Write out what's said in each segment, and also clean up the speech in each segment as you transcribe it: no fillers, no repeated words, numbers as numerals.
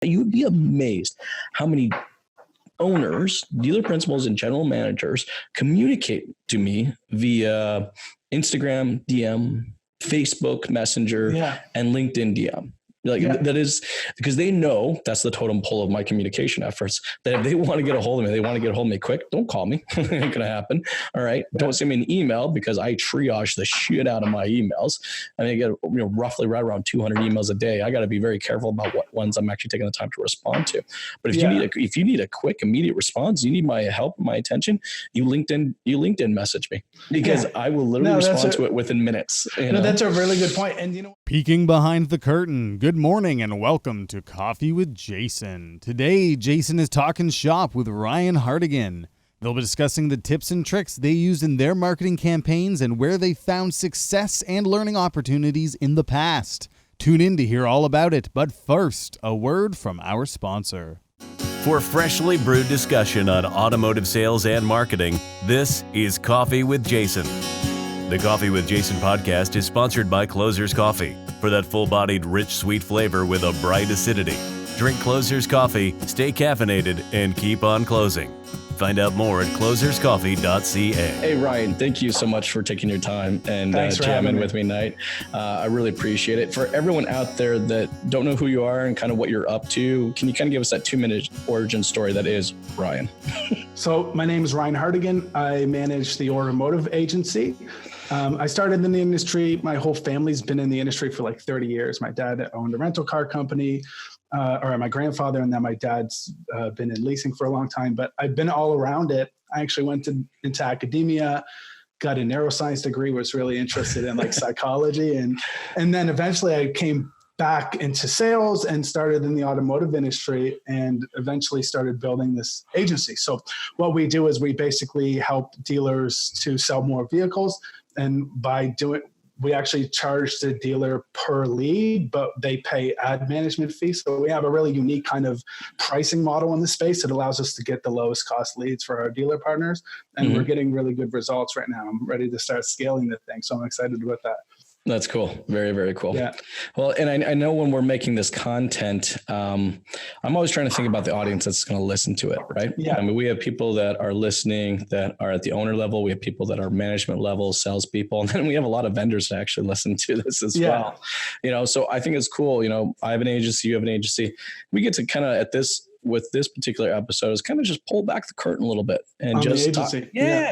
You'd be amazed how many owners, dealer principals, and general managers communicate to me via Instagram DM, Facebook Messenger, and LinkedIn DM. That is because they know that's the totem pole of my communication efforts, that if they want to get a hold of me, they want to get a hold of me quick, don't call me. It ain't going to happen. All right. Don't send me an email, because I triage the shit out of my emails. I mean, I get roughly right around 200 emails a day. I got to be very careful about what ones I'm actually taking the time to respond to. But if you need a quick, immediate response, you need my help, my attention, you LinkedIn message me, because I will literally respond to it within minutes. That's a really good point. And peeking behind the curtain. Good morning and welcome to Coffee with Jason. Today, Jason is talking shop with Ryan Hardigan. They'll be discussing the tips and tricks they use in their marketing campaigns and where they found success and learning opportunities in the past. Tune in to hear all about it, but first, a word from our sponsor. For freshly brewed discussion on automotive sales and marketing, this is Coffee with Jason. The Coffee with Jason podcast is sponsored by Closer's Coffee. For that full-bodied, rich, sweet flavor with a bright acidity. Drink Closer's Coffee, stay caffeinated, and keep on closing. Find out more at closerscoffee.ca. Hey, Ryan, thank you so much for taking your time and jamming with me tonight. I really appreciate it. For everyone out there that don't know who you are and kind of what you're up to, can you kind of give us that 2-minute origin story that is Ryan? So my name is Ryan Hardigan. I manage the automotive agency. I started in the industry. My whole family's been in the industry for like 30 years. My dad owned a rental car company, or my grandfather, and then my dad's been in leasing for a long time, but I've been all around it. I actually went into academia, got a neuroscience degree, was really interested in like psychology. And then eventually I came back into sales and started in the automotive industry and eventually started building this agency. So what we do is we basically help dealers to sell more vehicles. And by doing, we actually charge the dealer per lead, but they pay ad management fees. So we have a really unique kind of pricing model in the space that allows us to get the lowest cost leads for our dealer partners. And we're getting really good results right now. I'm ready to start scaling the thing. So I'm excited about that. That's cool. Very, very cool. Yeah. Well, and I know when we're making this content, I'm always trying to think about the audience that's going to listen to it, right? Yeah. I mean, we have people that are listening that are at the owner level. We have people that are management level, salespeople, and then we have a lot of vendors that actually listen to this as well. So I think it's cool. I have an agency, you have an agency. We get to kind of with this particular episode is kind of just pull back the curtain a little bit and just talk,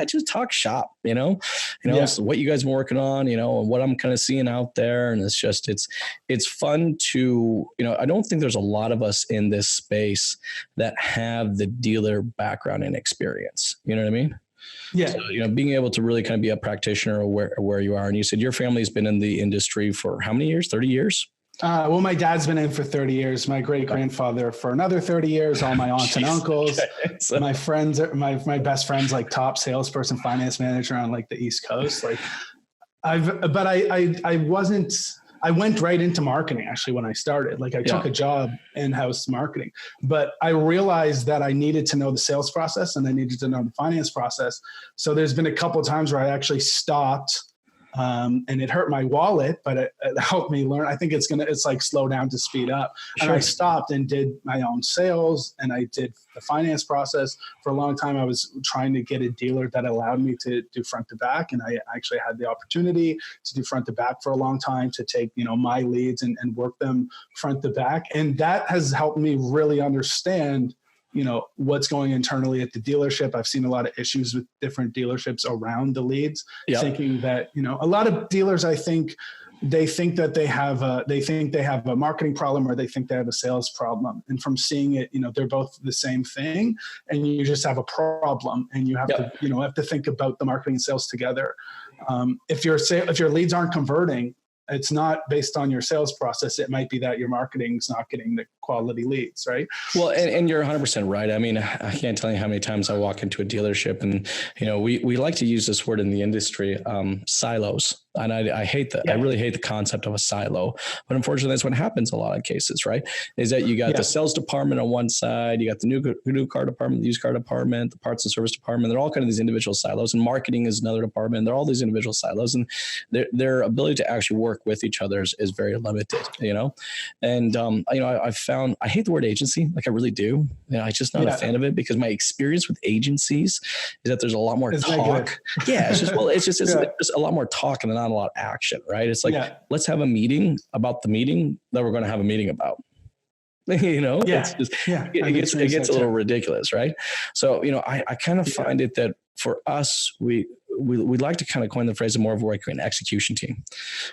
just talk shop, so what you guys been working on, and what I'm kind of seeing out there. And it's fun to, I don't think there's a lot of us in this space that have the dealer background and experience. You know what I mean? Yeah. So, being able to really kind of be a practitioner of where you are. And you said your family's been in the industry for how many years? 30 years? Well, my dad's been in for 30 years, my great grandfather for another 30 years, all my aunts and uncles, my friends, my best friends, like top salesperson, finance manager on like the East Coast. Like I went right into marketing actually when I started. Like I took a job in-house marketing, but I realized that I needed to know the sales process and I needed to know the finance process. So there's been a couple of times where I actually stopped. And it hurt my wallet, but it helped me learn. I think it's like slow down to speed up. And I stopped and did my own sales and I did the finance process. For a long time, I was trying to get a dealer that allowed me to do front to back. And I actually had the opportunity to do front to back for a long time, to take, my leads and work them front to back. And that has helped me really understand what's going internally at the dealership. I've seen a lot of issues with different dealerships around the leads, thinking that, a lot of dealers, I think they think that they have a marketing problem or they think they have a sales problem. And from seeing it, they're both the same thing and you just have a problem and you have to, have to think about the marketing and sales together. If your leads aren't converting, it's not based on your sales process. It might be that your marketing's not getting the quality leads, right? Well, and you're 100% right. I mean, I can't tell you how many times I walk into a dealership and, we like to use this word in the industry, silos. And I hate that. I really hate the concept of a silo, but unfortunately that's what happens a lot of cases, right? Is that you got the sales department on one side, you got the new car department, the used car department, the parts and service department. They're all kind of these individual silos, and marketing is another department. They're all these individual silos, and their ability to actually work with each other is very limited, you know? And, you know, I've found, I hate the word agency. Like I really do. You know, I'm just not a fan of it because my experience with agencies is that there's a lot more talk. Yeah. It's just, well, it's just a lot more talk and not a lot of action, right? It's like, let's have a meeting about the meeting that we're going to have a meeting about. You know, it's just, it gets a little ridiculous, right? So, you know, I kind of find it that for us, we like to kind of coin the phrase of more of like an execution team.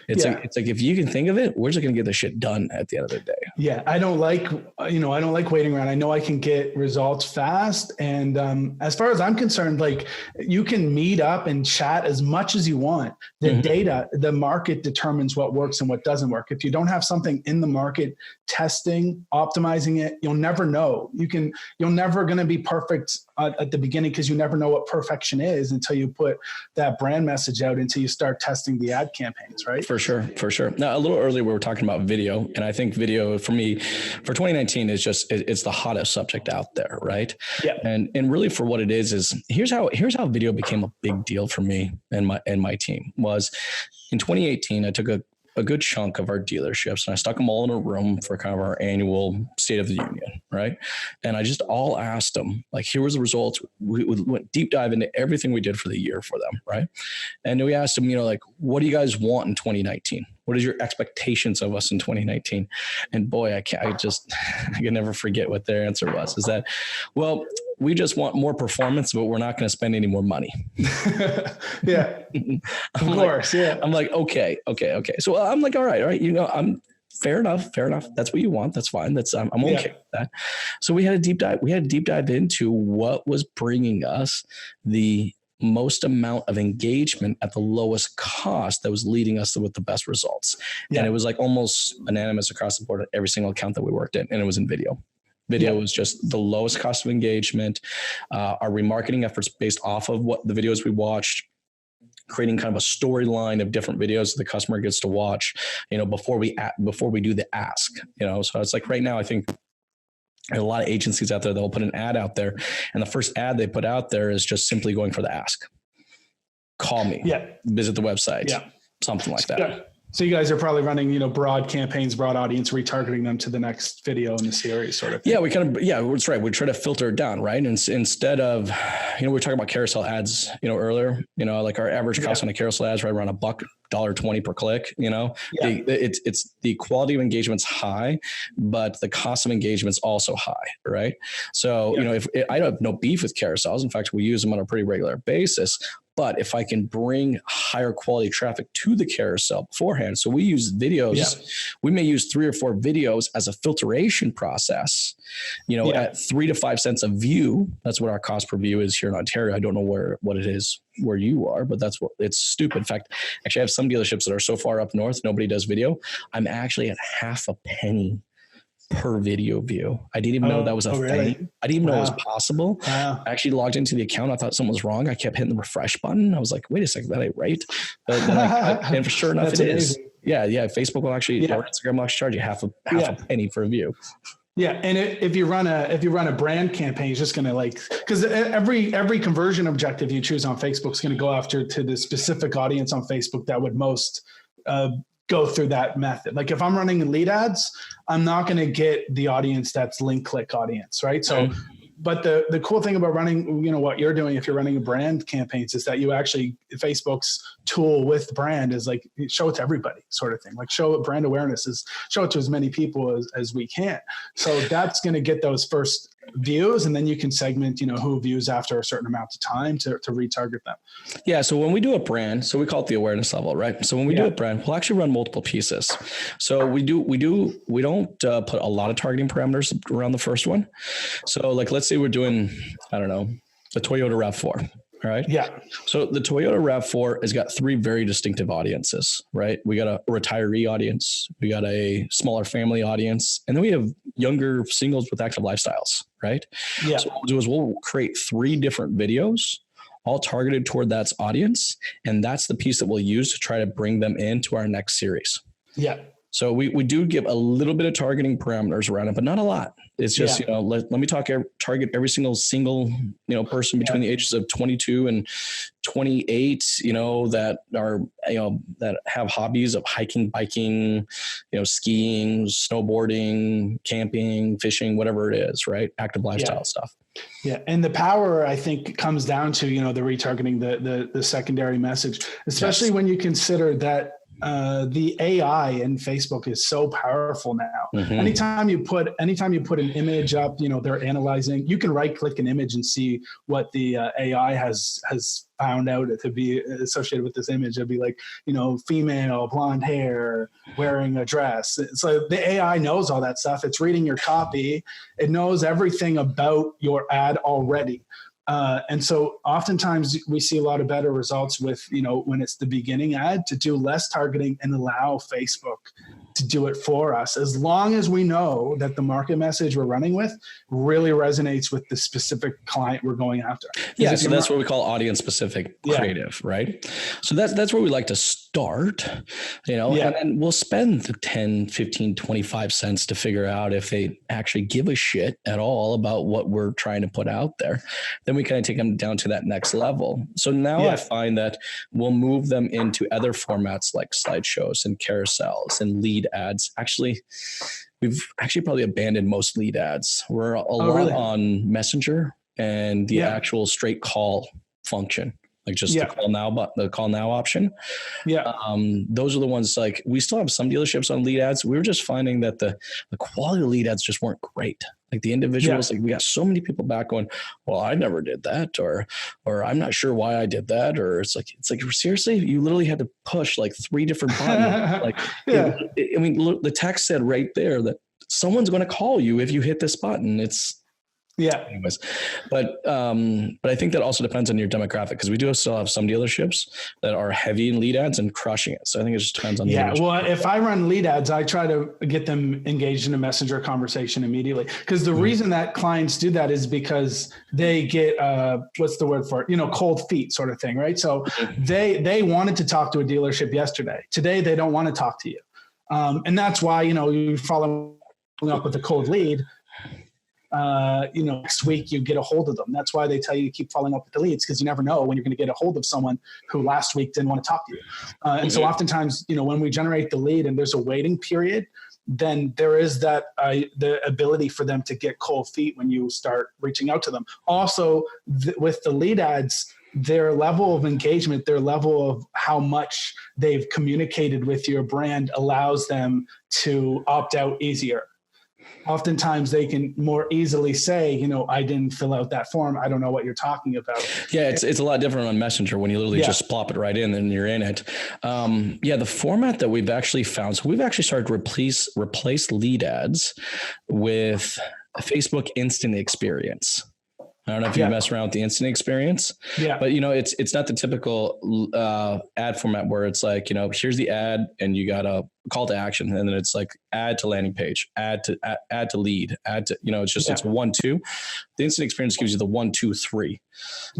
It's like if you can think of it, we're just going to get the shit done at the end of the day. Yeah. I don't like waiting around. I know I can get results fast. And as far as I'm concerned, like you can meet up and chat as much as you want. The data, the market determines what works and what doesn't work. If you don't have something in the market testing, optimizing it, you'll never know. You're never going to be perfect at the beginning because you never know what perfection is until you put that brand message out, until you start testing the ad campaigns, right? For sure. Now, a little earlier, we were talking about video, and I think video for me, for 2019, is just, it's the hottest subject out there, right? Yeah. And really for what it is here's how video became a big deal for me and my team was in 2018, I took a good chunk of our dealerships and I stuck them all in a room for kind of our annual State of the Union, right? And I just all asked them, like, here was the results. We went deep dive into everything we did for the year for them, right? And we asked them, you know, like, what do you guys want in 2019? What is your expectations of us in 2019? And boy, I can never forget what their answer was, is that, well, we just want more performance, but we're not going to spend any more money. Yeah. Of course. Yeah. I'm like, okay. So I'm like, all right. You know, I'm fair enough. That's what you want. That's fine. I'm okay with that. So we had a deep dive into what was bringing us the most amount of engagement at the lowest cost that was leading us with the best results. Yeah. And it was like almost unanimous across the board at every single account that we worked in. And it was in video. Video was just the lowest cost of engagement. Our remarketing efforts based off of what the videos we watched, creating kind of a storyline of different videos that the customer gets to watch, you know, before we do the ask, you know. So it's like right now, I think there's a lot of agencies out there that will put an ad out there, and the first ad they put out there is just simply going for the ask. Call me. Yeah. Visit the website. Yeah. Something like that. Yeah. So you guys are probably running, you know, broad campaigns, broad audience, retargeting them to the next video in the series sort of thing. Yeah, that's right. We try to filter it down, right? And instead of, you know, we were talking about carousel ads, you know, earlier, you know, like our average cost on a carousel ad is right around $1.20 per click, you know. It's the quality of engagement's high, but the cost of engagement's also high, right? So, you know, if I don't have no beef with carousels, in fact, we use them on a pretty regular basis. But if I can bring higher quality traffic to the carousel beforehand, so we use videos, we may use 3 or 4 videos as a filtration process, you know, at 3 to 5 cents a view. That's what our cost per view is here in Ontario. I don't know what it is where you are, but that's what it's stupid. In fact, actually I have some dealerships that are so far up north, nobody does video. I'm actually at half a penny per video view. I didn't even know that was a thing. Really? I didn't even know it was possible. I actually logged into the account. I thought something was wrong. I kept hitting the refresh button. I was like, wait a second, that ain't right. But then and for sure enough, it is. Yeah. Facebook will actually, or Instagram will actually charge you half a penny for a view. Yeah. And if you run a brand campaign, it's just going to because every conversion objective you choose on Facebook is going to go after to the specific audience on Facebook that would most, go through that method. Like if I'm running lead ads, I'm not going to get the audience that's link click audience, right? So, but the cool thing about running, you know, what you're doing if you're running a brand campaigns is that you actually, Facebook's tool with brand is like, show it to everybody sort of thing. Like show brand awareness is show it to as many people as we can. So that's going to get those first views, and then you can segment, you know, who views after a certain amount of time to retarget them. Yeah. So when we do a brand, so we call it the awareness level, right? So when we do a brand, we'll actually run multiple pieces. So we don't put a lot of targeting parameters around the first one. So like, let's say we're doing, I don't know, the Toyota RAV4. All right. Yeah. So the Toyota RAV4 has got 3 very distinctive audiences, right? We got a retiree audience, we got a smaller family audience, and then we have younger singles with active lifestyles, right? Yeah. So what we'll do is we'll create 3 different videos, all targeted toward that audience. And that's the piece that we'll use to try to bring them into our next series. Yeah. So we do give a little bit of targeting parameters around it, but not a lot. It's just, let me target every single, person between the ages of 22 and 28, that are, that have hobbies of hiking, biking, skiing, snowboarding, camping, fishing, whatever it is, right? Active lifestyle stuff. Yeah. And the power, I think, comes down to, the retargeting, the secondary message, especially when you consider that the AI in Facebook is so powerful now. Mm-hmm. Anytime you put an image up, they're analyzing. You can right click an image and see what the AI has found out to be associated with this image. It'd be like, female, blonde hair, wearing a dress. So the AI knows all that stuff. It's reading your copy. It knows everything about your ad already. And so oftentimes we see a lot of better results with, when it's the beginning ad, to do less targeting and allow Facebook to do it for us, as long as we know that the market message we're running with really resonates with the specific client we're going after. Yeah. So that's what we call audience specific creative, right? So that's where we like to start, and then we'll spend the 10, 15, 25 cents to figure out if they actually give a shit at all about what we're trying to put out there. Then we kind of take them down to that next level. So now I find that we'll move them into other formats like slideshows and carousels and lead ads. Actually, we've probably abandoned most lead ads. We're a lot on Messenger and the actual straight call function, like just the call now option. Yeah. Those are the ones, like, we still have some dealerships on lead ads. We were just finding that the quality of lead ads just weren't great. Like the individuals, like we got so many people back going, well, I never did that, or I'm not sure why I did that. Or it's like, seriously, you literally had to push like 3 different buttons. Look, the text said right there that someone's going to call you if you hit this button. Anyways, but I think that also depends on your demographic, because we do still have some dealerships that are heavy in lead ads and crushing it. So I think it just depends on the well, if I run lead ads, I try to get them engaged in a Messenger conversation immediately, because the reason that clients do that is because they get what's the word for it? Cold feet sort of thing, right? So they wanted to talk to a dealership yesterday. Today they don't want to talk to you, and that's why you follow up with a cold lead. Next week you get a hold of them. That's why they tell you to keep following up with the leads, because you never know when you're going to get a hold of someone who last week didn't want to talk to you. And so oftentimes, when we generate the lead and there's a waiting period, then there is that the ability for them to get cold feet when you start reaching out to them. Also, with the lead ads, their level of engagement, their level of how much they've communicated with your brand allows them to opt out easier. Oftentimes they can more easily say, I didn't fill out that form. I don't know what you're talking about. Yeah, it's a lot different on Messenger when you literally just plop it right in and you're in it. The format that we've actually found, so we've actually started to replace lead ads with a Facebook Instant Experience. I don't know if you mess around with the instant experience, but it's not the typical ad format where it's like, here's the ad and you got a call to action, and then it's like add to landing page, add to lead, add to, it's 1, 2. The instant experience gives you the 1, 2, 3,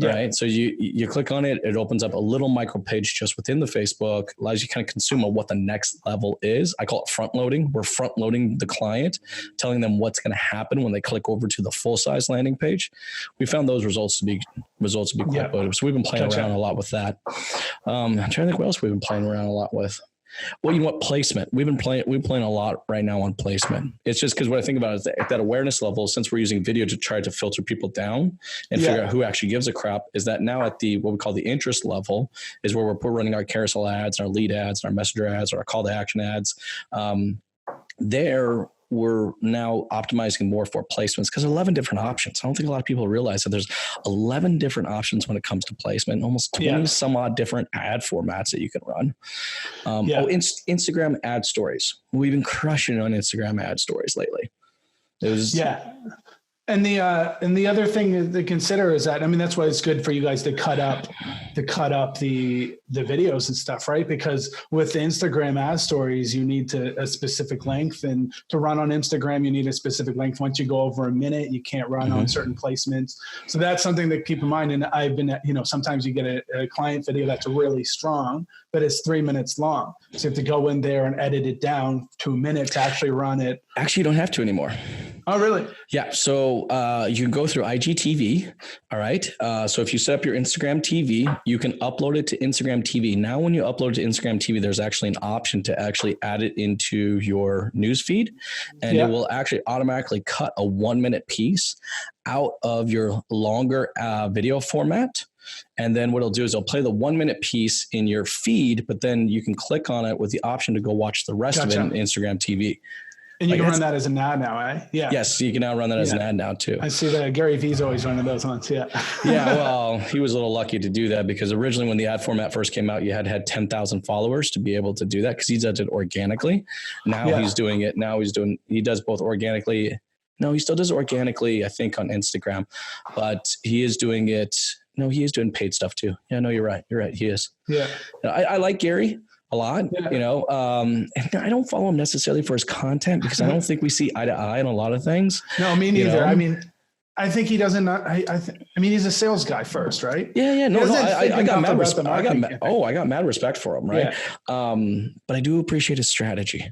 right? So you click on it, it opens up a little micro page just within the Facebook, allows you to kind of consume what the next level is. I call it front loading. We're front loading the client, telling them what's going to happen when they click over to the full size landing page. We found those results to be quite good. So we've been playing around a lot with that. I'm trying to think what else we've been playing around a lot with. Well, placement. We're playing a lot right now on placement. It's just because what I think about is that awareness level, since we're using video to try to filter people down and figure out who actually gives a crap, is that now at the what we call the interest level is where we're running our carousel ads, our lead ads, our messenger ads, our call to action ads. We're now optimizing more for placements because 11 different options. I don't think a lot of people realize that there's 11 different options when it comes to placement, almost 20 some odd different ad formats that you can run. Instagram ad stories. We've been crushing on Instagram ad stories lately. And the other thing to consider is that, I mean, that's why it's good for you guys to cut up the videos and stuff, right? Because with the Instagram ad stories, you need a specific length, and to run on Instagram, you need a specific length. Once you go over a minute, you can't run on certain placements. So that's something to keep in mind. And I've been, sometimes you get a client video that's really strong, but it's 3 minutes long. So you have to go in there and edit it down to a minute to actually run it. Actually, you don't have to anymore. Oh, really? Yeah. So you can go through IGTV. All right. So if you set up your Instagram TV, you can upload it to Instagram TV. Now, when you upload it to Instagram TV, there's actually an option to actually add it into your news feed, and it will actually automatically cut a 1 minute piece out of your longer video format. And then what it'll do is it'll play the 1 minute piece in your feed, but then you can click on it with the option to go watch the rest of it in Instagram TV. And you can run that as an ad now, eh? Yeah. Yes, you can now run that as an ad now too. I see that Gary Vee's always running those ones. Yeah. Yeah. Well, he was a little lucky to do that, because originally when the ad format first came out, you had 10,000 followers to be able to do that, because he does it organically. Now he's doing it. Now he does both organically. No, he still does it organically, I think, on Instagram, but he is doing it. No, he is doing paid stuff too. Yeah, no, you're right. You're right. He is. Yeah. I like Gary a lot, and I don't follow him necessarily for his content, because I don't think we see eye to eye on a lot of things. No, me neither. I mean, I think he doesn't. I mean, he's a sales guy first, right? Yeah. No. I got mad respect. I got mad respect for him, right? Yeah. But I do appreciate his strategy,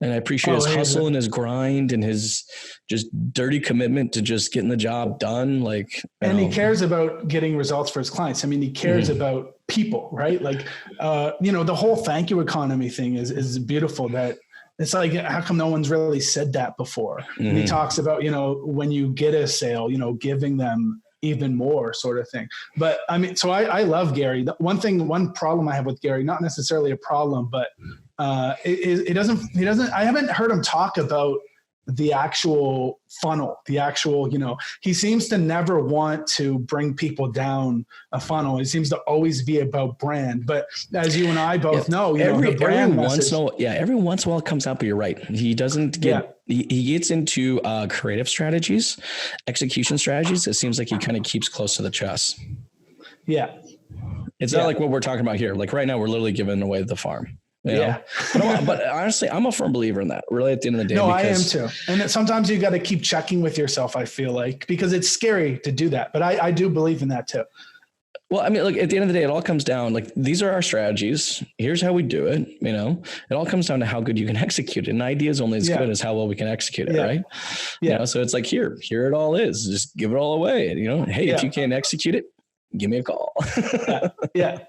and I appreciate his hustle and his grind and his just dirty commitment to just getting the job done. And he cares about getting results for his clients. I mean, he cares about people, right? Like, the whole thank you economy thing is beautiful. That it's like, how come no one's really said that before? And he talks about, when you get a sale, giving them even more sort of thing. But I mean, so I love Gary. One problem I have with Gary, not necessarily a problem, but he doesn't, I haven't heard him talk about the actual funnel, he seems to never want to bring people down a funnel. It seems to always be about brand. But as you and I both know, every once in a while it comes out, but you're right. He doesn't get, he gets into creative strategies, execution strategies. It seems like he kind of keeps close to the chest. Yeah. It's not like what we're talking about here. Like right now, we're literally giving away the farm. But honestly, I'm a firm believer in that, really, at the end of the day. No, I am too. And sometimes you got to keep checking with yourself, I feel like, because it's scary to do that. But I do believe in that too. Well, I mean, at the end of the day, it all comes down, these are our strategies. Here's how we do it. It all comes down to how good you can execute it. An idea is only as good as how well we can execute it. Right. Yeah. So it's like, here it all is, just give it all away. And, hey, if you can't execute it, give me a call.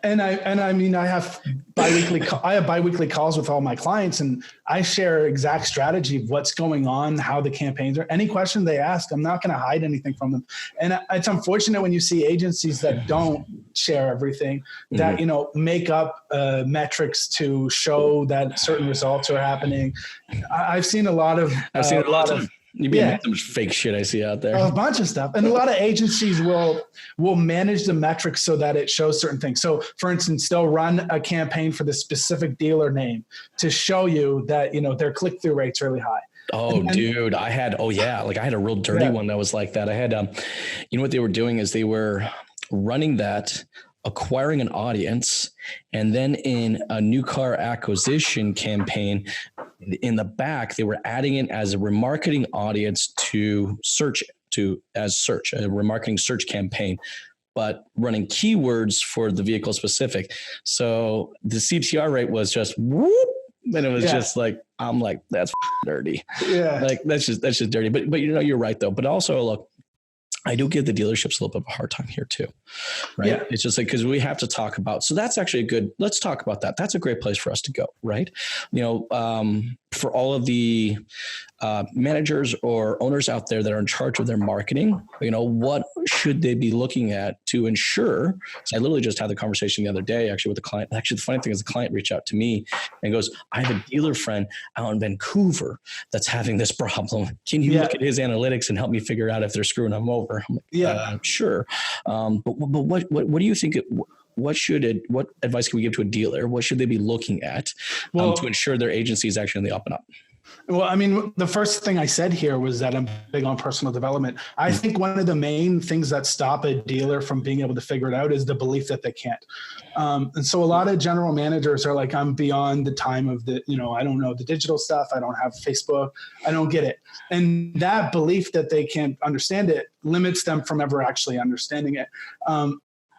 And I mean, I have biweekly calls with all my clients, and I share exact strategy of what's going on, how the campaigns are. Any question they ask, I'm not going to hide anything from them. And it's unfortunate when you see agencies that don't share everything, that, make up metrics to show that certain results are happening. I've seen a lot of, You'd be so much fake shit I see out there. A bunch of stuff. And a lot of agencies will manage the metrics so that it shows certain things. So for instance, they'll run a campaign for the specific dealer name to show you that, their click-through rate's really high. Oh, dude, I had a real dirty one that was like that. I had, what they were doing is they were running that, acquiring an audience, and then in a new car acquisition campaign, in the back, they were adding it as a remarketing audience to search, a remarketing search campaign, but running keywords for the vehicle specific. So the CTR rate was just whoop. And it was just like, I'm like, that's dirty. Yeah. That's just dirty. But you're right though. But also look, I do give the dealerships a little bit of a hard time here too, right? Yeah. It's just because we have to talk about, so that's actually let's talk about that. That's a great place for us to go, right? For all of the managers or owners out there that are in charge of their marketing, what should they be looking at to ensure? So I literally just had the conversation the other day, actually, with a client. Actually, the funny thing is the client reached out to me and goes, I have a dealer friend out in Vancouver that's having this problem. Can you look at his analytics and help me figure out if they're screwing him over? I'm like, sure. But what do you think? What advice can we give to a dealer? What should they be looking at to ensure their agency is actually on the up and up? Well, I mean, the first thing I said here was that I'm big on personal development. I think one of the main things that stop a dealer from being able to figure it out is the belief that they can't. And so a lot of general managers are like, I'm beyond the time of the, I don't know the digital stuff. I don't have Facebook. I don't get it. And that belief that they can't understand it limits them from ever actually understanding it.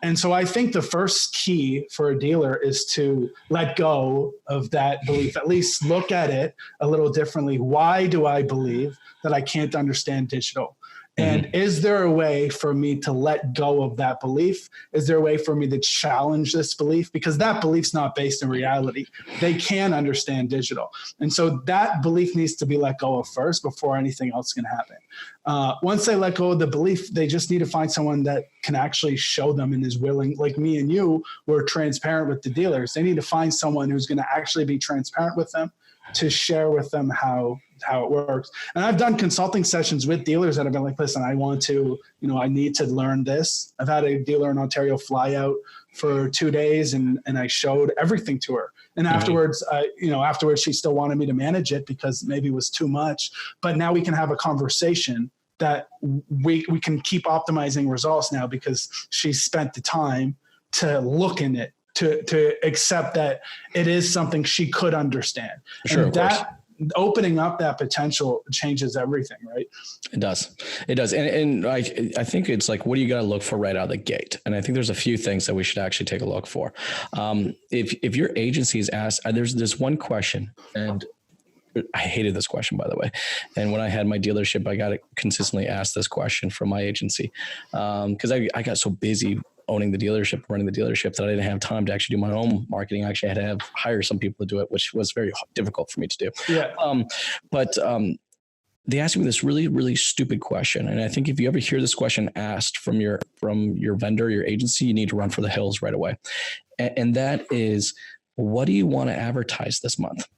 And so I think the first key for a dealer is to let go of that belief, at least look at it a little differently. Why do I believe that I can't understand digital? And is there a way for me to let go of that belief? Is there a way for me to challenge this belief? Because that belief's not based in reality. They can understand digital. And so that belief needs to be let go of first before anything else can happen. Once they let go of the belief, they just need to find someone that can actually show them and is willing, like me and you, we're transparent with the dealers. They need to find someone who's going to actually be transparent with them, to share with them how it works. And I've done consulting sessions with dealers that have been like, listen, I want to, I need to learn this. I've had a dealer in Ontario fly out for 2 days and I showed everything to her. And afterwards, afterwards she still wanted me to manage it because maybe it was too much, but now we can have a conversation that we can keep optimizing results now because she spent the time to look in it, to accept that it is something she could understand. Sure, and that opening up that potential changes everything, right? It does. And I think it's like, what do you got to look for right out of the gate? And I think there's a few things that we should actually take a look for. If your agency is asked, there's this one question, and I hated this question, by the way. And when I had my dealership, I got consistently asked this question from my agency because I got so busy owning the dealership, running the dealership, that I didn't have time to actually do my own marketing. I actually had to hire some people to do it, which was very difficult for me to do. Yeah. But they asked me this really, really stupid question. And I think if you ever hear this question asked from your vendor, your agency, you need to run for the hills right away. And that is, what do you want to advertise this month?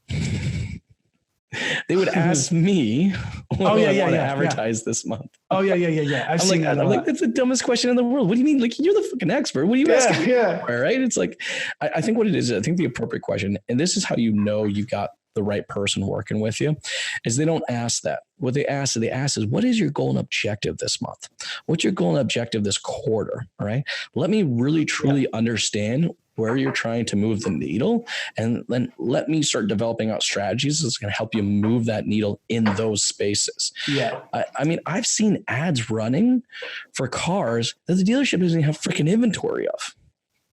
They would ask me, what do I want to advertise this month? Oh, yeah. I'm like, that's the dumbest question in the world. What do you mean? Like, you're the fucking expert. What are you asking for, right? It's like, I think what it is, I think the appropriate question, and this is how you know you got the right person working with you, is they don't ask that. What they ask is, what is your goal and objective this month? What's your goal and objective this quarter? All right. Let me really, truly understand where you're trying to move the needle, and then let me start developing out strategies that's going to help you move that needle in those spaces. Yeah. I mean, I've seen ads running for cars that the dealership doesn't have freaking inventory of.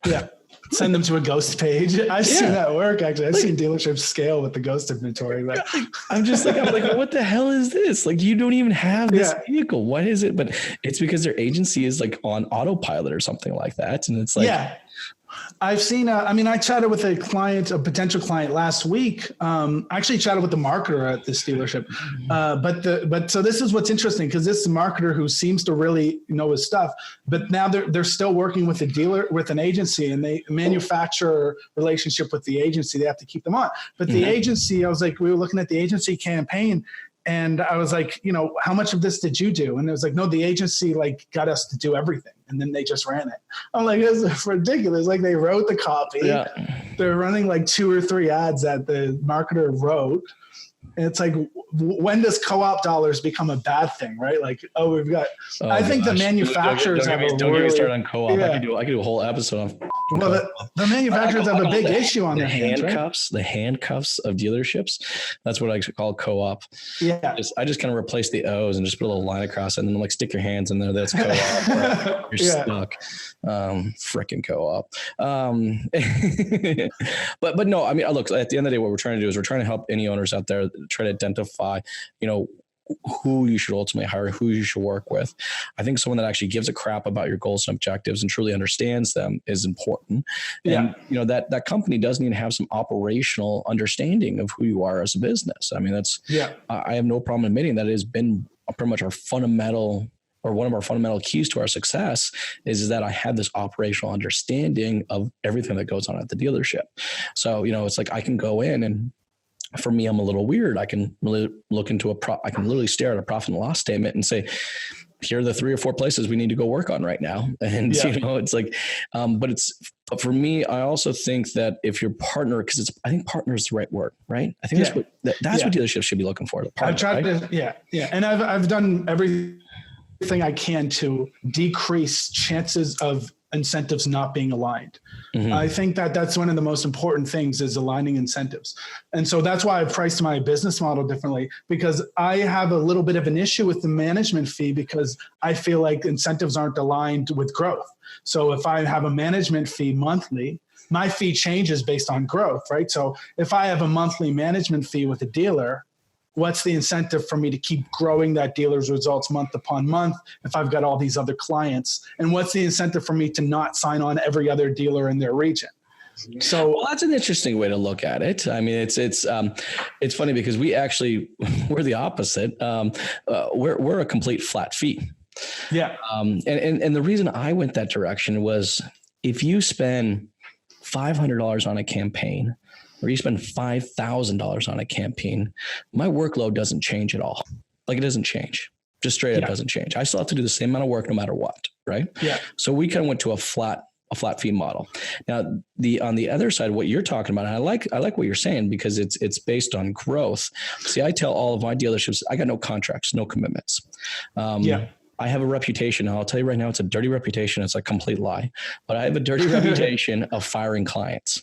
Yeah. Send them to a ghost page. I've seen that work, actually. I've seen dealerships scale with the ghost inventory. But I'm like, what the hell is this? Like, you don't even have this vehicle. What is it? But it's because their agency is like on autopilot or something like that. And it's like, I've seen, I chatted with a potential client last week. I actually chatted with the marketer at this dealership. But so this is what's interesting, because this is a marketer who seems to really know his stuff, but now they're still working with a dealer, with an agency, and they manufacture relationship with the agency. They have to keep them on. But the agency, we were looking at the agency campaign, and I was like, how much of this did you do? And it was like, no, the agency got us to do everything. And then they just ran it. I'm like, this is ridiculous. Like, they wrote the copy. Yeah. They're running like 2 or 3 ads that the marketer wrote. And it's like, when does co-op dollars become a bad thing, right? Like, we've got, I think the manufacturers don't get me started on co-op. Yeah. I could do a whole episode on. Well, the manufacturers have a big issue on their hands, handcuffs, right? The handcuffs of dealerships. That's what I call co-op. Yeah. I just kind of replace the O's and just put a little line across it, and then stick your hands in there. That's co-op. You're stuck. Frickin' co-op. But no, I mean, look, at the end of the day, what we're trying to do is we're trying to help any owners out there try to identify, who you should ultimately hire, who you should work with. I think someone that actually gives a crap about your goals and objectives and truly understands them is important. And, that company does need to have some operational understanding of who you are as a business. I mean, I have no problem admitting that it has been pretty much our fundamental, or one of our fundamental keys to our success is that I have this operational understanding of everything that goes on at the dealership. So, it's like I can go in, and for me, I'm a little weird. I can really look into I can literally stare at a profit and loss statement and say, here are the 3 or 4 places we need to go work on right now. And, it's like, but for me, I also think that if your partner, because I think partner is the right word, right? I think that's what dealerships should be looking for. The partner, I've tried to, and I've done everything I can to decrease chances of incentives not being aligned. I think that that's one of the most important things is aligning incentives. And so that's why I've priced my business model differently, because I have a little bit of an issue with the management fee because I feel like incentives aren't aligned with growth. So if I have a management fee monthly, my fee changes based on growth, right? So if I have a monthly management fee with a dealer, what's the incentive for me to keep growing that dealer's results month upon month if I've got all these other clients? And what's the incentive for me to not sign on every other dealer in their region? So that's an interesting way to look at it. I mean, it's funny because we're the opposite. We're a complete flat fee. Yeah. And the reason I went that direction was if you spend $500 on a campaign, or you spend $5,000 on a campaign, my workload doesn't change at all. Like it doesn't change. Just straight up doesn't change. I still have to do the same amount of work no matter what, right? Yeah. So we kind of went to a flat fee model. Now, on the other side, what you're talking about, and I like what you're saying because it's based on growth. See, I tell all of my dealerships, I got no contracts, no commitments. I have a reputation. I'll tell you right now, it's a dirty reputation. It's a complete lie, but I have a dirty reputation of firing clients.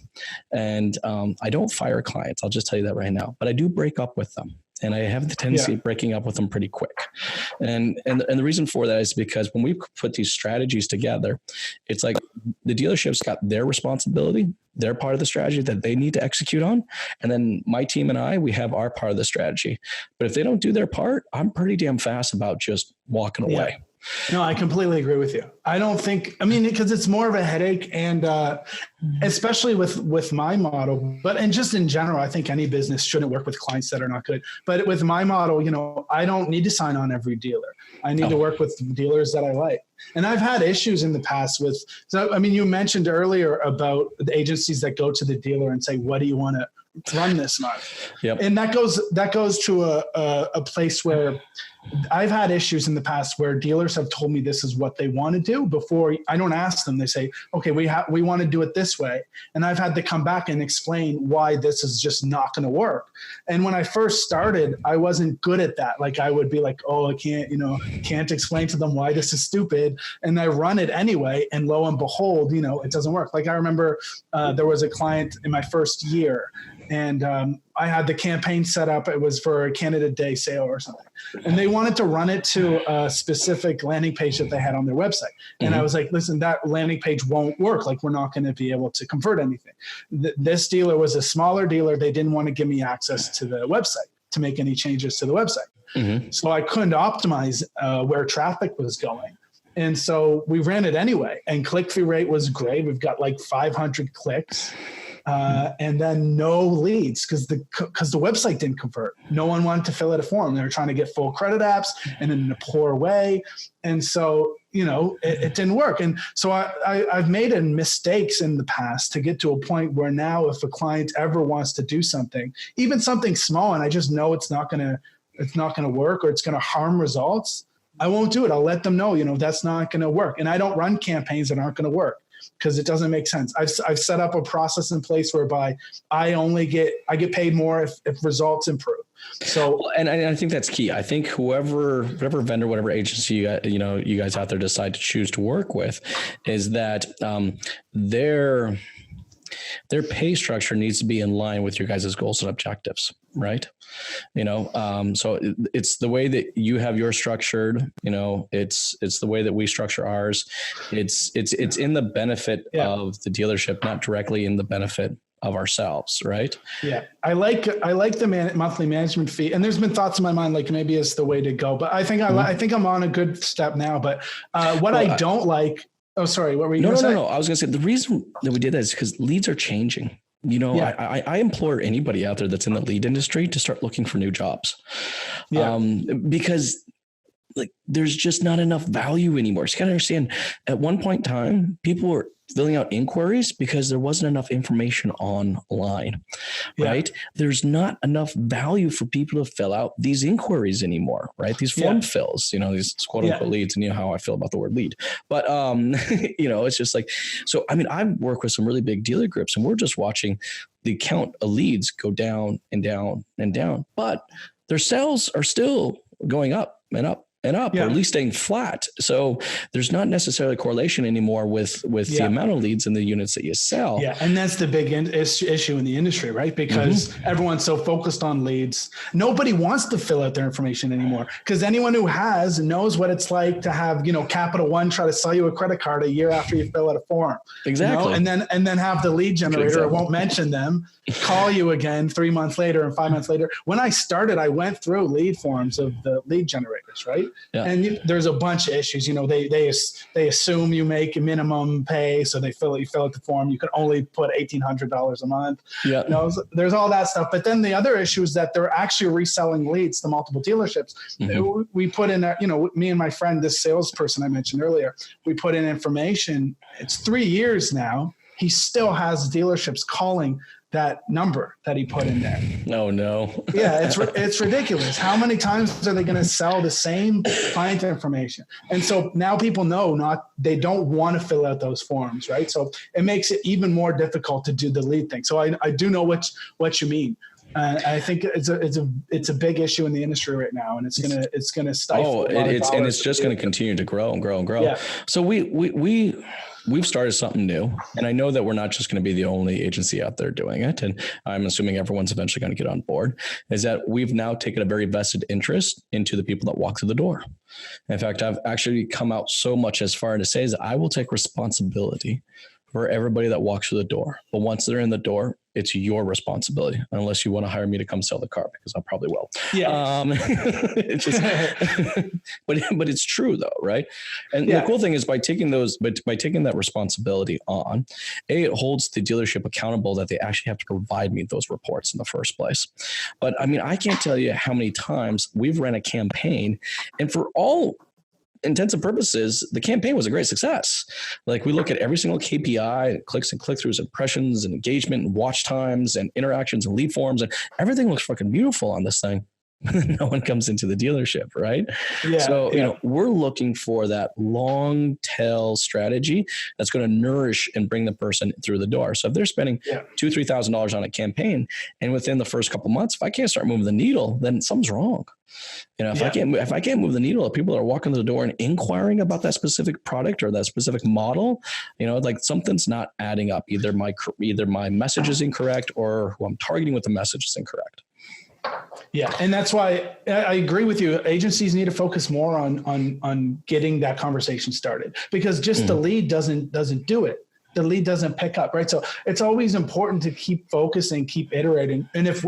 And I don't fire clients. I'll just tell you that right now, but I do break up with them. And I have the tendency of breaking up with them pretty quick. And the reason for that is because when we put these strategies together, it's like the dealership's got their responsibility, their part of the strategy that they need to execute on. And then my team and we have our part of the strategy. But if they don't do their part, I'm pretty damn fast about just walking away. No, I completely agree with you. I don't think, because it's more of a headache and especially with my model, and just in general, I think any business shouldn't work with clients that are not good. But with my model, I don't need to sign on every dealer. I need to work with dealers that I like. And I've had issues in the past you mentioned earlier about the agencies that go to the dealer and say, what do you want to run this month? Yep. And that goes to a place where I've had issues in the past where dealers have told me this is what they want to do before I don't ask them. They say, okay, we want to do it this way. And I've had to come back and explain why this is just not going to work. And when I first started, I wasn't good at that. Like I would be like, oh, I can't explain to them why this is stupid. And I run it anyway. And lo and behold, it doesn't work. Like I remember there was a client in my first year and I had the campaign set up. It was for a Canada Day sale or something. And they wanted to run it to a specific landing page that they had on their website. And I was like, listen, that landing page won't work. Like we're not going to be able to convert anything. This dealer was a smaller dealer. They didn't want to give me access to the website to make any changes to the website. So I couldn't optimize where traffic was going. And so we ran it anyway. And click-through rate was great. We've got like 500 clicks. And then no leads because the website didn't convert. No one wanted to fill out a form. They were trying to get full credit apps and in a poor way. And so, it didn't work. And so I've made mistakes in the past to get to a point where now if a client ever wants to do something, even something small, and I just know it's not going to work or it's going to harm results, I won't do it. I'll let them know, that's not going to work. And I don't run campaigns that aren't going to work, because it doesn't make sense. I've set up a process in place whereby I get paid more if results improve. So, and I think that's key. I think whatever vendor, whatever agency you guys out there decide to choose to work with, is that their pay structure needs to be in line with your guys' goals and objectives, right? So it's the way that you have yours structured, it's the way that we structure ours. It's in the benefit of the dealership, not directly in the benefit of ourselves, right? Yeah. I like the monthly management fee, and there's been thoughts in my mind, like maybe it's the way to go, but I think I'm on a good step now, but I don't like. Oh, sorry. What were you going to say? No. I was going to say the reason that we did that is because leads are changing. I implore anybody out there that's in the lead industry to start looking for new jobs. Because there's just not enough value anymore. So you got to understand, at one point in time, people were filling out inquiries because there wasn't enough information online, right? There's not enough value for people to fill out these inquiries anymore, right? These form fills, these quote unquote leads, and you know how I feel about the word lead, but it's just like, so, I mean, I work with some really big dealer groups and we're just watching the count of leads go down and down and down, but their sales are still going up and up and up, or at least staying flat. So there's not necessarily a correlation anymore with the amount of leads and the units that you sell. Yeah. And that's the big issue in the industry, right? Because everyone's so focused on leads. Nobody wants to fill out their information anymore, because anyone who knows what it's like to have, Capital One try to sell you a credit card a year after you fill out a form. Exactly. And then have the lead generator, it won't mention them, call you again 3 months later and 5 months later. When I started, I went through lead forms of the lead generators, right? Yeah. And there's a bunch of issues. They assume you make a minimum pay, so you fill out the form. You can only put $1,800 a month. Yeah. There's all that stuff. But then the other issue is that they're actually reselling leads to multiple dealerships. We put in, me and my friend, this salesperson I mentioned earlier, we put in information. It's 3 years now. He still has dealerships calling that number that he put in there. Oh no. Yeah, it's ridiculous. How many times are they going to sell the same client information? And so now people know they don't want to fill out those forms, right? So it makes it even more difficult to do the lead thing. So I do know what you mean. I think it's a big issue in the industry right now, and it's gonna stifle. It's just going to continue to grow and grow and grow. Yeah. So we've started something new, and I know that we're not just going to be the only agency out there doing it, and I'm assuming everyone's eventually going to get on board. Is that we've now taken a very vested interest into the people that walk through the door. In fact, I've actually come out so much as far to say is that I will take responsibility for everybody that walks through the door. But once they're in the door, it's your responsibility, unless you want to hire me to come sell the car, because I probably will. Yeah. It's just, but it's true though, right? And the cool thing is by taking that responsibility on, it holds the dealership accountable that they actually have to provide me those reports in the first place. But I mean, I can't tell you how many times we've ran a campaign, and for all intents and purposes, the campaign was a great success. Like, we look at every single KPI, clicks and click-throughs, impressions and engagement and watch times and interactions and lead forms, and everything looks fucking beautiful on this thing. No one comes into the dealership, right? Yeah, so, we're looking for that long tail strategy that's going to nourish and bring the person through the door. So if they're spending $2,000-$3,000 on a campaign, and within the first couple months, if I can't start moving the needle, then something's wrong. If I can't move the needle, if people are walking to the door and inquiring about that specific product or that specific model, like something's not adding up. Either my message is incorrect, or who I'm targeting with the message is incorrect. Yeah. And that's why I agree with you. Agencies need to focus more on getting that conversation started, because just the lead doesn't do it. The lead doesn't pick up, right? So it's always important to keep focusing, keep iterating. And if,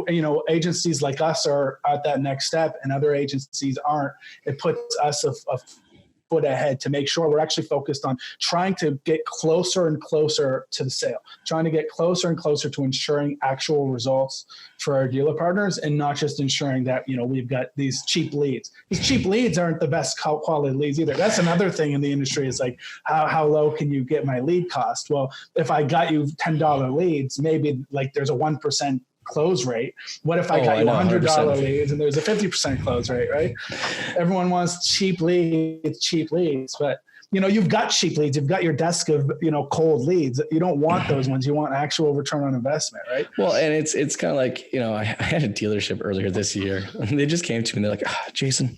agencies like us are at that next step and other agencies aren't, it puts us a foot ahead to make sure we're actually focused on trying to get closer and closer to the sale, trying to get closer and closer to ensuring actual results for our dealer partners, and not just ensuring that, we've got these cheap leads. These cheap leads aren't the best quality leads either. That's another thing in the industry. Is like, how low can you get my lead cost? Well, if I got you $10 leads, maybe like there's a 1% close rate. What if I got you $100 leads and there's a 50% close rate, right? Everyone wants cheap leads, but you've got cheap leads. You've got your desk of, cold leads. You don't want those ones. You want actual return on investment, right? Well, and it's kind of like, I had a dealership earlier this year, and they just came to me and they're like, Jason,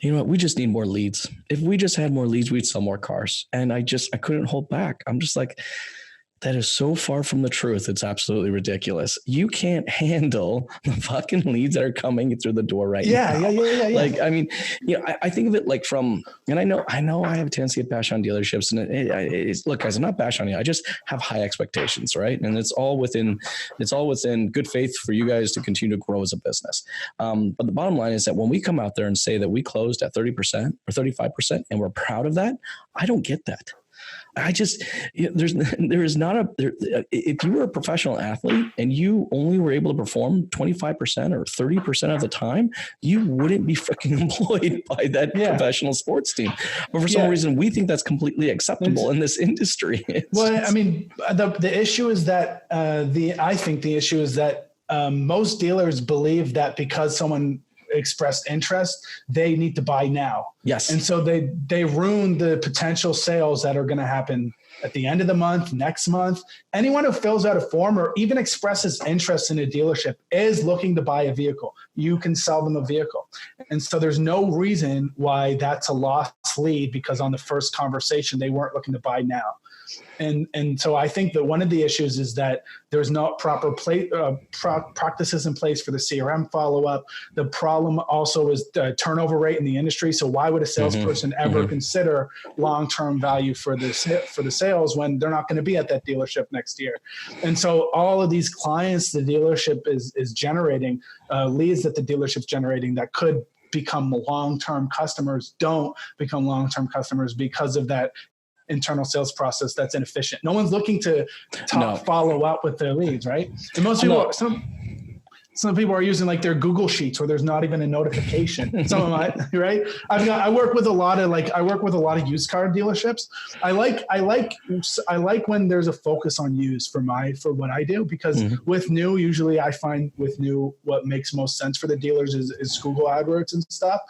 you know what? We just need more leads. If we just had more leads, we'd sell more cars. And I couldn't hold back. I'm just like, that is so far from the truth. It's absolutely ridiculous. You can't handle the fucking leads that are coming through the door right now. Yeah. Like, I mean, I think of it like and I know I have a tendency to bash on dealerships, and it's look, guys, I'm not bashing on you. I just have high expectations, right? And it's all within good faith for you guys to continue to grow as a business. But the bottom line is that when we come out there and say that we closed at 30% or 35% and we're proud of that, I don't get that. if you were a professional athlete and you only were able to perform 25% or 30% of the time, you wouldn't be freaking employed by that professional sports team. But for some reason, we think that's completely acceptable in this industry. Well, I mean, the issue is that I think the issue is that most dealers believe that because someone expressed interest, they need to buy now. Yes. And so they ruin the potential sales that are going to happen at the end of the month, next month. Anyone who fills out a form or even expresses interest in a dealership is looking to buy a vehicle. You can sell them a vehicle. And so there's no reason why that's a lost lead, because on the first conversation, they weren't looking to buy now. And so I think that one of the issues is that there's not proper practices in place for the CRM follow-up. The problem also is the turnover rate in the industry. So why would a salesperson ever consider long-term value for the sales when they're not going to be at that dealership next year? And so all of these clients the dealership is generating, leads that the dealership's generating that could become long-term customers don't become long-term customers because of that internal sales process that's inefficient. No one's looking to follow up with their leads, right? And most people, some people are using like their Google Sheets where there's not even a notification. Some of my, right? I work with a lot of used car dealerships. I like when there's a focus on used for what I do, because with new, usually I find with new, what makes most sense for the dealers is Google AdWords and stuff.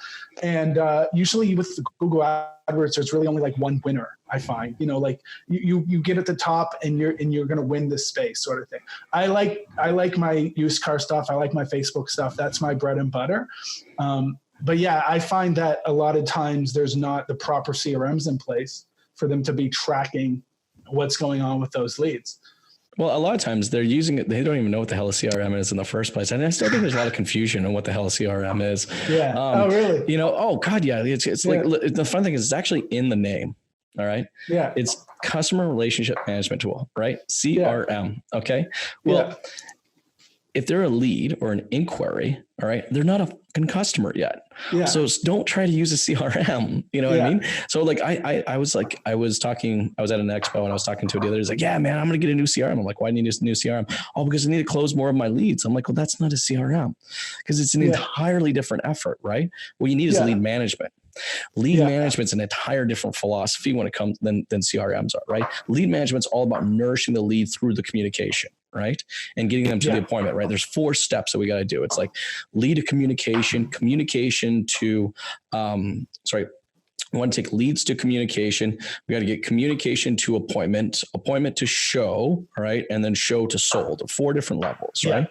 And usually with the Google AdWords, there's really only like one winner. I find, like you get at the top and you're going to win this space sort of thing. I like my used car stuff. I like my Facebook stuff. That's my bread and butter. But yeah, I find that a lot of times there's not the proper CRMs in place for them to be tracking what's going on with those leads. Well, a lot of times they're using it. They don't even know what the hell a CRM is in the first place. And I still think there's a lot of confusion on what the hell a CRM is. Yeah. Oh, really? Oh God. Yeah. It's like, the fun thing is it's actually in the name. All right. Yeah. It's customer relationship management tool, right? CRM. Yeah. Okay. Well, if they're a lead or an inquiry, all right, they're not a fucking customer yet. Yeah. So don't try to use a CRM. You know what I mean? So like, I was at an expo and I was talking to a dealer. He's like, yeah, man, I'm going to get a new CRM. I'm like, why do you need a new CRM? Oh, because I need to close more of my leads. I'm like, well, that's not a CRM because it's an entirely different effort, right? What you need is lead management. Lead management's an entire different philosophy when it comes than CRMs are, right? Lead management's all about nourishing the lead through the communication, right? And getting them to the appointment, right? There's 4 steps that we got to do. It's like lead to communication to, we want to take leads to communication. We got to get communication to appointment to show, all right? And then show to sold, 4 different levels, right?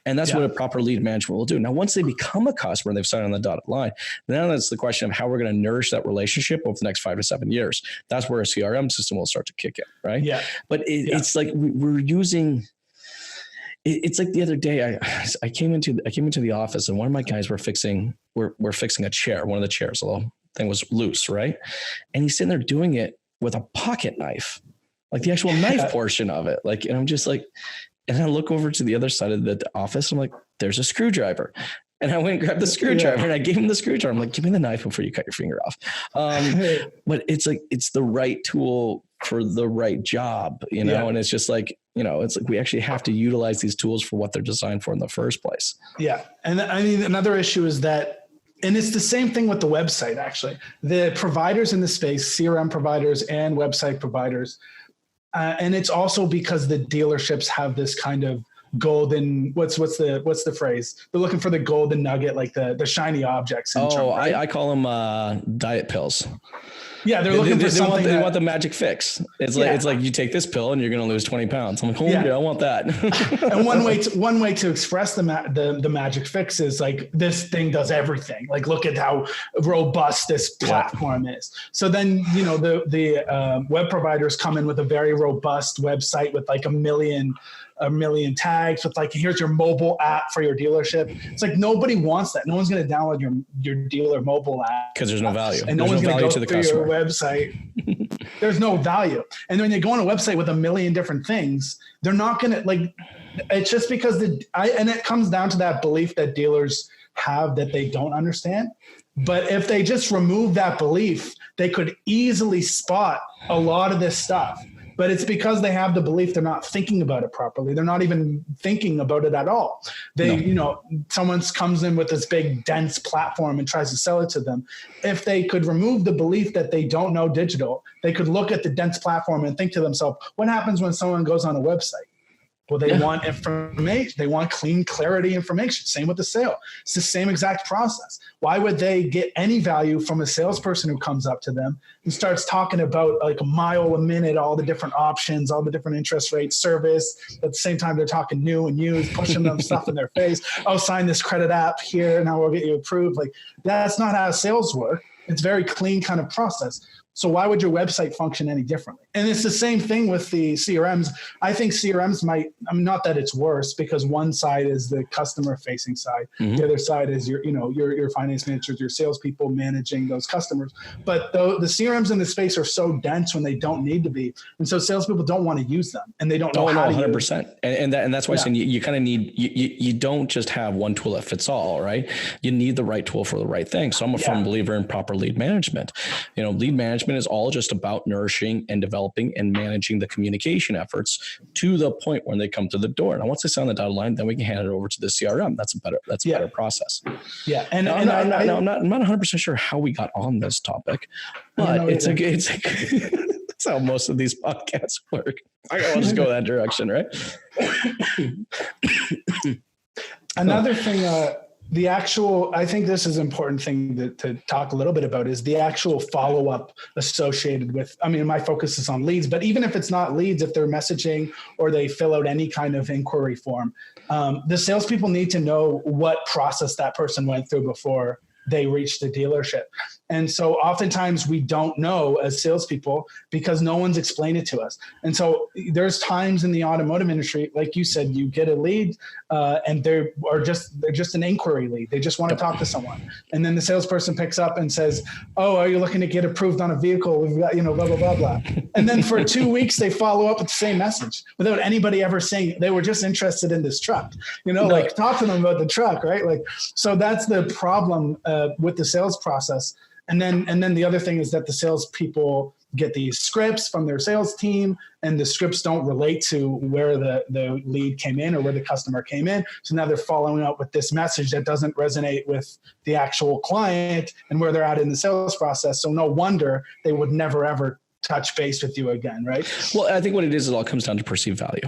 And that's what a proper lead management will do. Now, once they become a customer and they've signed on the dotted line, then that's the question of how we're going to nourish that relationship over the next 5 to 7 years. That's where a CRM system will start to kick in, right? Yeah. But it's like we're using... It's like the other day I came into the office and one of my guys were fixing a chair. One of the chairs, the little thing was loose, right? And he's sitting there doing it with a pocket knife, like the actual knife portion of it. Like, and I'm just like, and I look over to the other side of the office. I'm like, there's a screwdriver. And I went and grabbed the screwdriver and I gave him the screwdriver. I'm like, give me the knife before you cut your finger off. But it's like, it's the right tool for the right job, and it's just like, it's like we actually have to utilize these tools for what they're designed for in the first place. Yeah. And I mean, another issue is that, and it's the same thing with the website, actually. The providers in the space, CRM providers and website providers, and it's also because the dealerships have this kind of golden, what's the phrase? They're looking for the golden nugget, like the shiny objects. Right? I call them diet pills. Yeah, they're looking for something. They want the magic fix. It's like you take this pill and you're going to lose 20 pounds. I'm like, yeah, I want that. And one way to express the magic fix is like, this thing does everything. Like, look at how robust this platform is. So then, the web providers come in with a very robust website with like a million tags with like, here's your mobile app for your dealership. It's like, nobody wants that. No one's going to download your dealer mobile app because there's no value. And no one's going to go to the customer. Your website. There's no value. And when they go on a website with a million different things, they're not going to it's just because and it comes down to that belief that dealers have that they don't understand. But if they just remove that belief, they could easily spot a lot of this stuff. But it's because they have the belief, they're not thinking about it properly. They're not even thinking about it at all. Someone comes in with this big dense platform and tries to sell it to them. If they could remove the belief that they don't know digital, they could look at the dense platform and think to themselves, what happens when someone goes on a website? Well, they want information. They want clean, clarity information. Same with the sale. It's the same exact process. Why would they get any value from a salesperson who comes up to them and starts talking about like a mile a minute, all the different options, all the different interest rates, service. At the same time, they're talking new and used, pushing them stuff in their face. Oh, sign this credit app here. Now we'll get you approved. Like that's not how sales work. It's very clean kind of process. So why would your website function any differently? And it's the same thing with the CRMs. I think CRMs not that it's worse, because one side is the customer facing side. The other side is your finance managers, your salespeople managing those customers. But the CRMs in the space are so dense when they don't need to be. And so salespeople don't want to use them and they don't know how to 100%. And that's why I'm saying you kind of need, you don't just have one tool that fits all, right? You need the right tool for the right thing. So I'm a firm believer in proper lead management. Lead management is all just about nourishing and developing and managing the communication efforts to the point when they come to the door. Now, once they sign the dotted line, then we can hand it over to the CRM. That's a better process. Yeah. I'm not 100% sure how we got on this topic, but it's that's how most of these podcasts work. I'll just go that direction, right? Another thing, I think this is an important thing to talk a little bit about is the actual follow-up associated with, my focus is on leads, but even if it's not leads, if they're messaging or they fill out any kind of inquiry form, the salespeople need to know what process that person went through before they reach the dealership. And so oftentimes we don't know as salespeople because no one's explained it to us. And so there's times in the automotive industry, like you said, you get a lead and they're just an inquiry lead. They just want to talk to someone. And then the salesperson picks up and says, oh, are you looking to get approved on a vehicle? We've got, blah, blah, blah, blah. And then for 2 weeks, they follow up with the same message without anybody ever saying they were just interested in this truck, like talk to them about the truck, right? Like, so that's the problem with the sales process. And then the other thing is that the salespeople get these scripts from their sales team, and the scripts don't relate to where the lead came in or where the customer came in. So now they're following up with this message that doesn't resonate with the actual client and where they're at in the sales process. So no wonder they would never, ever touch base with you again, right? Well, I think what it is, it all comes down to perceived value.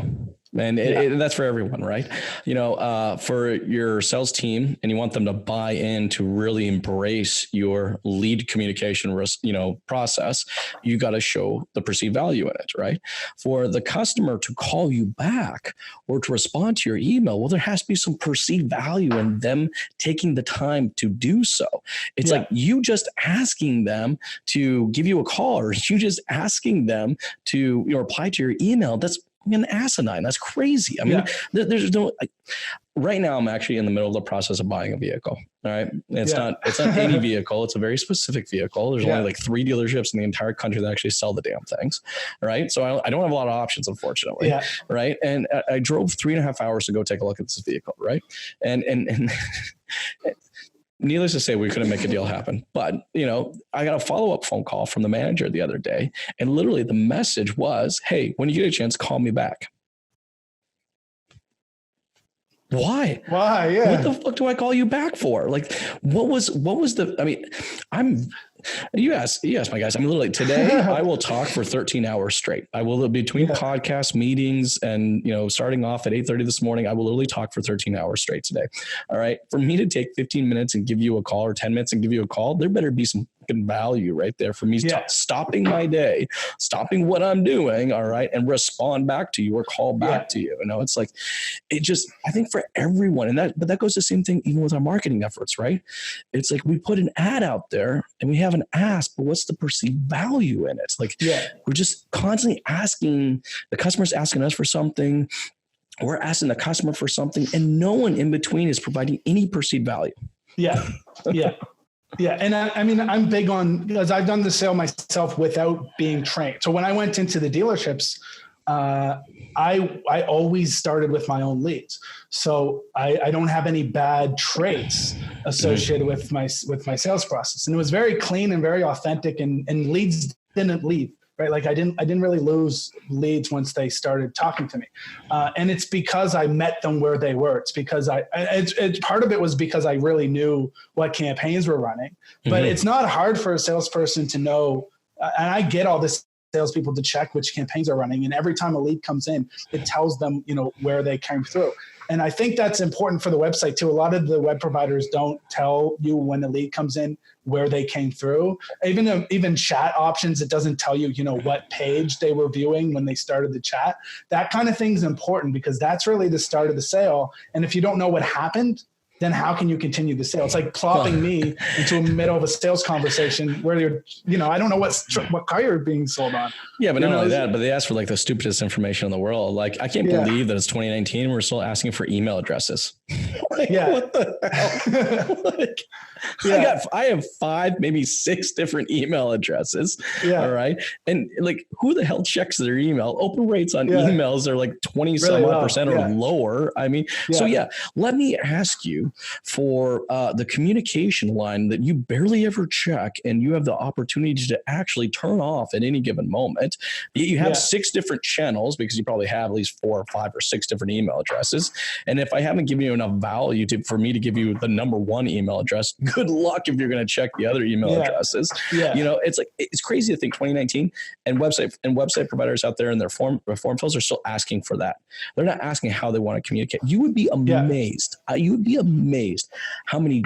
And that's for everyone, right? For your sales team, and you want them to buy in to really embrace your lead communication, process, you got to show the perceived value in it, right? For the customer to call you back or to respond to your email, well, there has to be some perceived value in them taking the time to do so. It's like you just asking them to give you a call, or you just asking them to reply to your email. That's an asinine. That's crazy. There's no, right now I'm actually in the middle of the process of buying a vehicle. All right. It's not any vehicle. It's a very specific vehicle. There's only like 3 dealerships in the entire country that actually sell the damn things. Right. So I don't have a lot of options, unfortunately. Yeah. Right. And I drove 3.5 hours to go take a look at this vehicle. Right. And needless to say, we couldn't make a deal happen. But, I got a follow-up phone call from the manager the other day. And literally the message was, hey, when you get a chance, call me back. Why? Yeah. What the fuck do I call you back for? Like, what was the, you asked my guys, literally today I will talk for 13 hours straight. I will between podcast meetings and, starting off at 8:30 this morning, I will literally talk for 13 hours straight today. All right. For me to take 15 minutes and give you a call, or 10 minutes and give you a call, there better be some value right there for me stopping my day, stopping what I'm doing. All right. And respond back to you or call back to you. It's like, I think for everyone, but that goes the same thing even with our marketing efforts, right? It's like we put an ad out there and we have an ask, but what's the perceived value in it? Like we're just constantly asking, the customer's asking us for something, we're asking the customer for something, and no one in between is providing any perceived value. Yeah. And I'm big on, because I've done the sale myself without being trained. So when I went into the dealerships, I always started with my own leads. So I don't have any bad traits associated with my sales process. And it was very clean and very authentic, and leads didn't leave, right? Like I didn't really lose leads once they started talking to me. And it's because I met them where they were. It's because it's part of it was because I really knew what campaigns were running, but it's not hard for a salesperson to know. And I get all this salespeople to check which campaigns are running. And every time a lead comes in, it tells them, where they came through. And I think that's important for the website too. A lot of the web providers don't tell you when the lead comes in, where they came through. Even chat options, it doesn't tell you, what page they were viewing when they started the chat. That kind of thing is important because that's really the start of the sale. And if you don't know what happened, then how can you continue the sale? It's like plopping me into the middle of a sales conversation where you're, I don't know what car you're being sold on. Yeah, but not only that, but they ask for like the stupidest information in the world. Like, I can't believe that it's 2019 and we're still asking for email addresses. Like, what the hell? I have 5, maybe 6 different email addresses. Yeah. All right. And like, who the hell checks their email? Open rates on emails are like 20% or lower. I mean, so let me ask you for the communication line that you barely ever check and you have the opportunity to actually turn off at any given moment. You have 6 different channels because you probably have at least 4 or 5 or 6 different email addresses. And if I haven't given you enough value for me to give you the number 1 email address, good luck if you're going to check the other email addresses. Yeah. It's like, it's crazy to think 2019 and website providers out there in their form fills are still asking for that. They're not asking how they want to communicate. You would be amazed. You would be amazed how many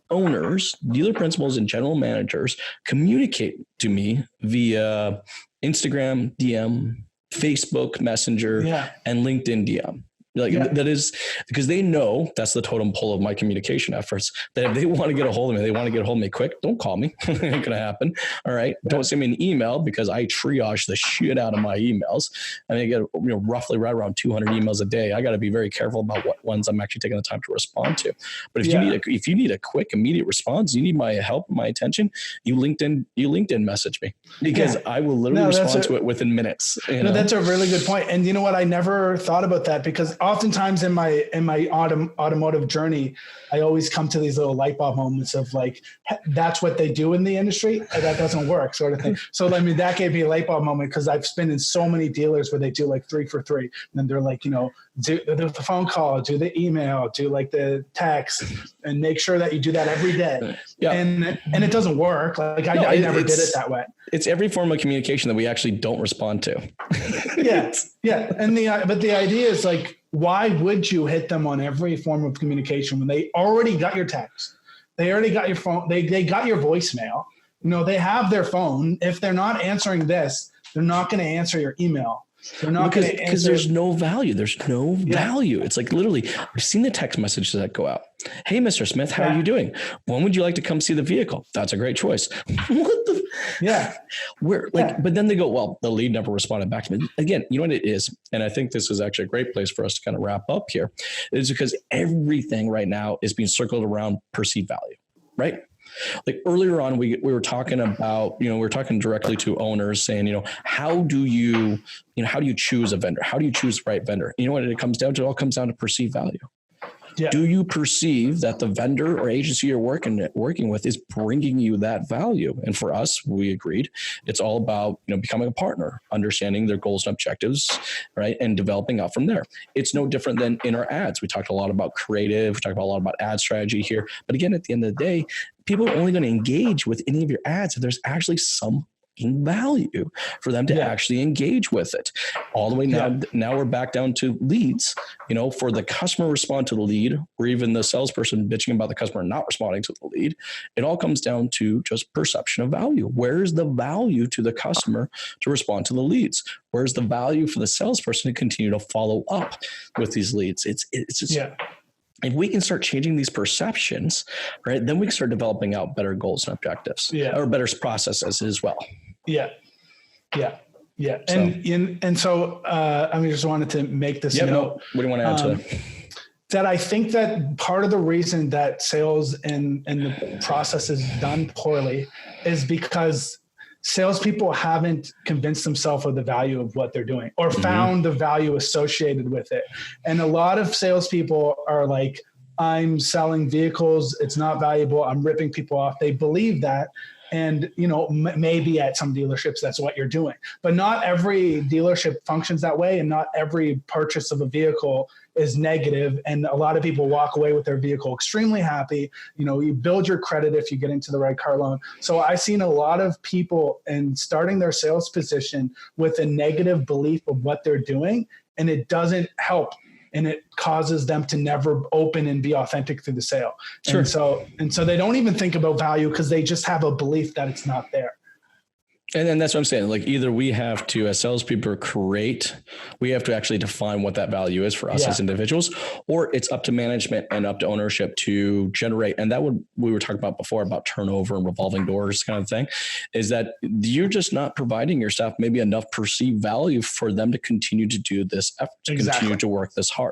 owners, dealer principals, and general managers communicate to me via Instagram DM, Facebook Messenger, and LinkedIn DM. That is because they know that's the totem pole of my communication efforts, that if they want to get a hold of me, they want to get a hold of me quick. Don't call me. It ain't going to happen. All right. Don't send me an email because I triage the shit out of my emails. I mean, I get roughly right around 200 emails a day. I got to be very careful about what ones I'm actually taking the time to respond to. But if you need a quick, immediate response, you need my help, my attention, you LinkedIn message me because I will literally respond to it within minutes. That's a really good point. And you know what? I never thought about that because oftentimes in my automotive journey, I always come to these little light bulb moments of like, that's what they do in the industry. That doesn't work, sort of thing. So I mean, that gave me a light bulb moment because I've been in so many dealers where they do like 3 for 3, and they're like, do the phone call, do the email, do like the text, and make sure that you do that every day. Yeah. And it doesn't work. Like I never did it that way. It's every form of communication that we actually don't respond to. Yeah. And but the idea is like, why would you hit them on every form of communication when they already got your text? They already got your phone. They got your voicemail. They have their phone. If they're not answering this, they're not going to answer your email. They're not going to answer. Because there's no value. There's no value. It's like literally, I've seen the text messages that go out. Hey, Mr. Smith, how are you doing? When would you like to come see the vehicle? That's a great choice. What the? But then they go, well, the lead never responded back to me. Again, you know what it is? And I think this is actually a great place for us to kind of wrap up here. It's because everything right now is being circled around perceived value, right? Like earlier on, we were talking about, we were talking directly to owners saying, how do you choose a vendor? How do you choose the right vendor? You know what it comes down to? It all comes down to perceived value. Yeah. Do you perceive that the vendor or agency you're working with is bringing you that value? And for us, we agreed it's all about becoming a partner, understanding their goals and objectives, right, and developing out from there. It's no different than in our ads. We talked a lot about creative. We talked a lot about ad strategy here. But again, at the end of the day, people are only going to engage with any of your ads if there's actually some value for them to actually engage with it. All the way now we're back down to leads, for the customer respond to the lead, or even the salesperson bitching about the customer not responding to the lead. It all comes down to just perception of value. Where's the value to the customer to respond to the leads? Where's the value for the salesperson to continue to follow up with these leads? It's just if we can start changing these perceptions, right, then we can start developing out better goals and objectives, or better processes as well. Yeah. And so I just wanted to make this note. What do you want to add to that? That I think that part of the reason that sales and the process is done poorly is because salespeople haven't convinced themselves of the value of what they're doing or found the value associated with it. And a lot of salespeople are like, I'm selling vehicles, it's not valuable, I'm ripping people off. They believe that. And, maybe at some dealerships, that's what you're doing. But not every dealership functions that way. And not every purchase of a vehicle is negative. And a lot of people walk away with their vehicle extremely happy. You build your credit if you get into the right car loan. So I've seen a lot of people and starting their sales position with a negative belief of what they're doing, and it doesn't help. And it causes them to never open and be authentic through the sale. Sure. And so they don't even think about value because they just have a belief that it's not there. And then that's what I'm saying. Like either we have to, as salespeople, we have to actually define what that value is for us as individuals, or it's up to management and up to ownership to generate. And we were talking about before about turnover and revolving doors kind of thing, is that you're just not providing your staff maybe enough perceived value for them to continue to do this effort, to continue to work this hard.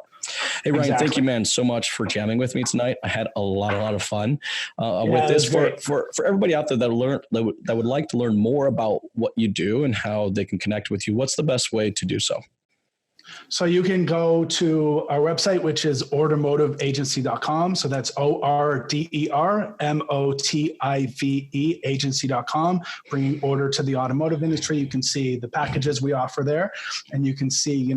Hey, Ryan, thank you, man, so much for jamming with me tonight. I had a lot of fun with this. For everybody out there that would like to learn more about what you do and how they can connect with you, what's the best way to do so? So you can go to our website, which is ordermotiveagency.com. So that's ORDERMOTIVE agency.com, bringing order to the automotive industry. You can see the packages we offer there, and you can see,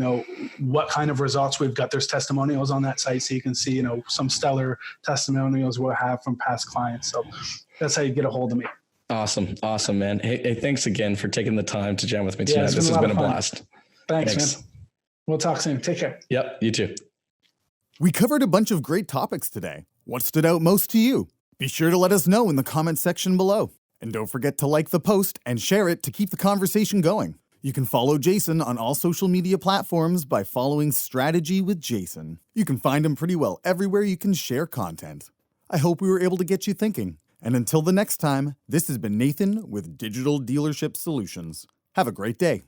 what kind of results we've got. There's testimonials on that site. So you can see, some stellar testimonials we'll have from past clients. So that's how you get a hold of me. Awesome, man. Hey, thanks again for taking the time to jam with me tonight. This has been a blast. Thanks, man. We'll talk soon. Take care. Yep, you too. We covered a bunch of great topics today. What stood out most to you? Be sure to let us know in the comment section below. And don't forget to like the post and share it to keep the conversation going. You can follow Jason on all social media platforms by following Strategy with Jason. You can find him pretty well everywhere you can share content. I hope we were able to get you thinking. And until the next time, this has been Nathan with Digital Dealership Solutions. Have a great day.